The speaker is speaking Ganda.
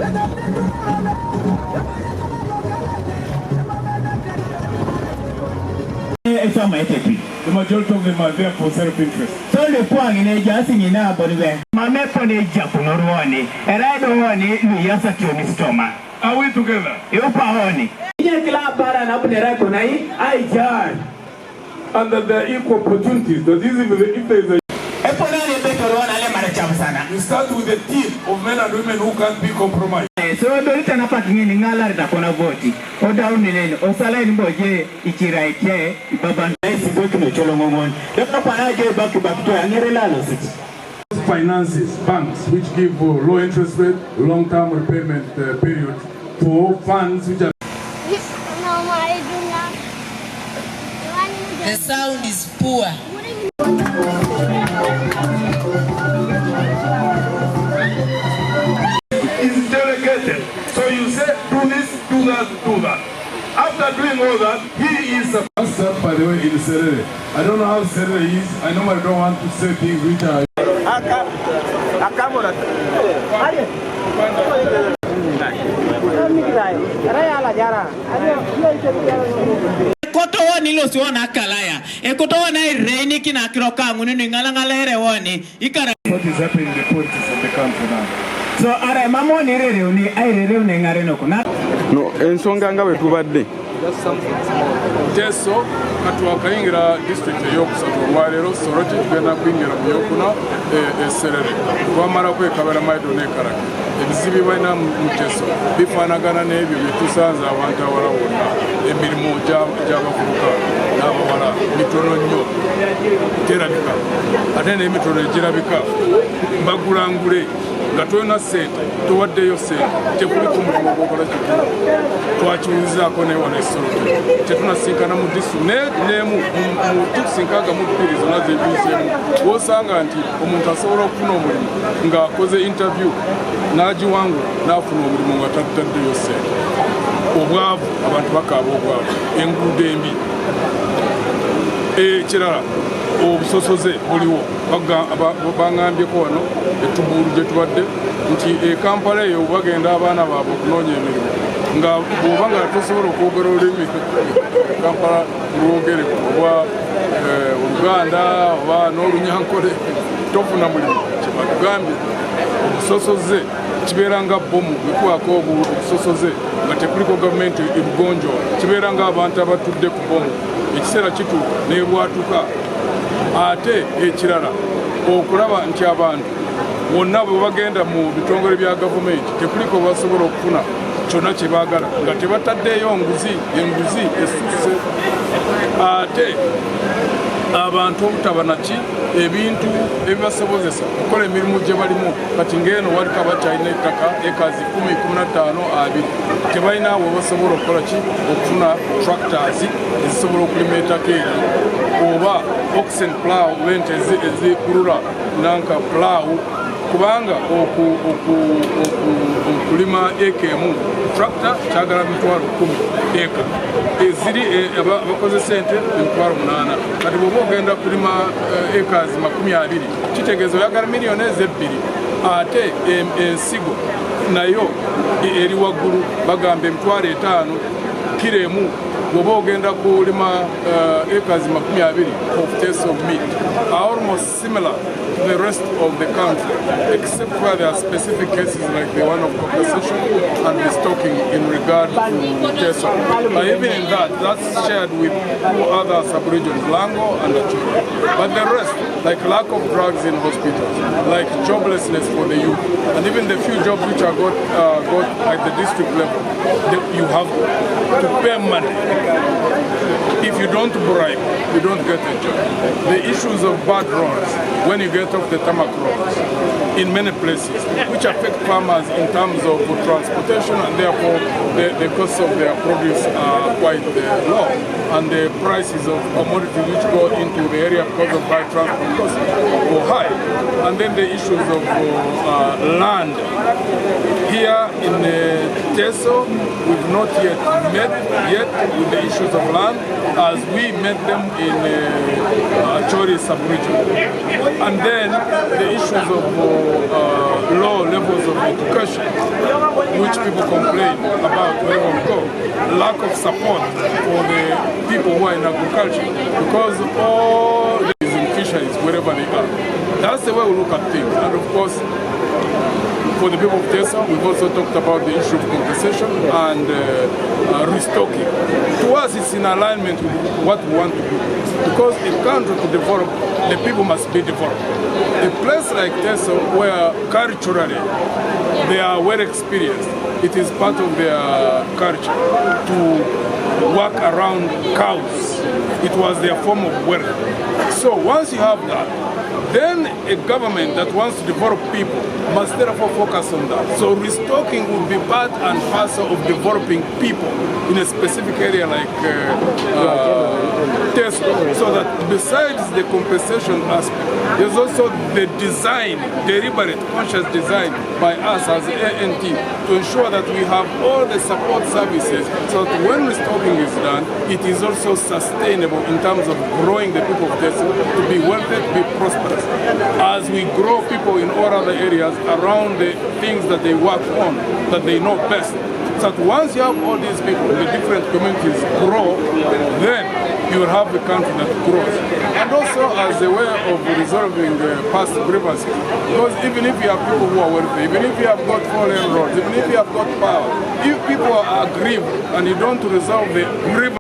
The majority of them are there for self-interest. So the point is just in our body. My method is Japanese, and I don't want it. We are such a stomach. Are we together? You pahoni. Under the equal opportunities, that is if there is a you start with a team of men and women who can't be compromised. So don't turn up in Ningala Takona Voti, or down in Osala Boje, Ichiraike, Baban, Cholomon. That's not I get back to Angerelano. Finances, banks, which give low interest rate, long-term repayment period for funds which are. The sound is poor. It's delegated. So you say, do this, do that, do that. After doing all that, he is a pastor, by the way, in Serere. I don't know how Serere is. I normally don't want to say things which are. Kotowa nilo siwana kalaya. Kotowa na reini kina kiroka munini ngalangalere wani. Ikara. What is happening in the politics of the country now? So are mama ni rere uni airere uni ngare no kuna. No, ensonga nga wetubadde. Teso katuwa kayingira district yokusatu olwaleero Soroti tugenda kuyingira mu yokuna Serere. Twamala kwekabala maido n'ekaraka. Ebizibu balina mu Teso bifaanagana n'ebyo bye tusanze abantu awala wonna. Emirimu gy'abavubuka n'abawala mitono nnyo terabika. Ate n'emitono egirabika bagulangule nga tolina ssente towaddeyo ssente tekuli ku mulimu gwokola kyokka twakiwulizaako naye wano Soroti tetunasinkana mu disitulikiti n'emu mu tukusinkaga mu bbiri zonna zebiiseemu w'osanga nti omuntu asobola okufuna omulimu ng'akoze interview n'agiwangula n'afuna omulimu nga tataddeyo ssente. Obwavu, abantu bakaaba obwavu, enguudo embi. Ekirala obusosoze buliwo baŋŋambyeko wano etubuulu gye tubadde nti Kampala eyo bagenda abaana baabwe okunoonya emirimu nga bw'oba nga tosobola okwogera olulimi Kampala lwogere oba Oluganda oba n'Olunyankole tofuna mulimu. Kyebagambye obusosoze kibeera nga bbomu bikwako obusosoze nga tekuliko gavumenti ebugonjoola kibeera nga abantu abatudde ku bbomu ekiseera kituuka n'ebwatuka. Ate ekirala okulaba nti abantu bonna bwe bagenda mu bitongole bya gavumenti tekuliko basobola okufuna kyonna kye baagala nga tebataddeeyo enguzi esusse. Ate abantu obutaba naki ebintu ebibasobozesa okukola emirimu gye balimu kati ng'eno waliko abakyalina ettaka ekazi 10-15-20 tebalina we basobola okukola ki okufuna tractors ezisobola okulima ettaka eryo oba oxen plow ente ezikulula nanka plow kubanga okulima eka emu tractor kyagala 10,000 eka eziri abakozesa ente 8,000 kati bw'oba ogenda kulima ekazi 20 kitegeeza oyagala miliyoni ezebbiri. Ate ensigo nayo eri waggulu bagamba 5,000 kilo emu bw'oba ogenda kulima ekazi 20 of taste of meat are almost similar to the rest of the country except where there are specific cases like the one of compensation and the stocking in regard to taste. But even in that, that's shared with two other sub-regions, Lango and Acholi. But the rest, like lack of drugs in hospitals, like joblessness for the youth, and even the few jobs which are got at the district level, you have to pay money. If you don't bribe, you don't get a job. The issues of bad roads, when you get off the tarmac roads, in many places, which affect farmers in terms of transportation, and therefore the costs of their produce are quite low, and the prices of commodities which go into the area because of high transport costs go high. And then the issues of land. Here in Teso, we've not yet met with the issues of land as we met them in Achori sub-region. And then the issues of low levels of education, which people complain about wherever we go. Lack of support for the people who are in agriculture because all these in fisheries, wherever they are. That's the way we look at things. And of course, for the people of Teso, we've also talked about the issue of compensation and restocking. To us, it's in alignment with what we want to do. Because a country to develop, the people must be developed. A place like Teso, where culturally they are well experienced, it is part of their culture to work around cows. It was their form of work. So once you have that, then a government that wants to develop people must therefore focus on that. So restocking would be part and parcel of developing people in a specific area like Teso. So that besides the compensation aspect, there's also the design, deliberate, conscious design by us as ANT to ensure that we have all the support services so that when restocking is done, it is also sustainable in terms of growing the people of Teso to be wealthy, to be prosperous. As we grow people in all other areas around the things that they work on, that they know best. So that once you have all these people, the different communities grow, then you will have a country that grows. And also as a way of resolving past grievances. Because even if you have people who are wealthy, even if you have got foreign roads, even if you have got power, if people are aggrieved and you don't resolve the grievance,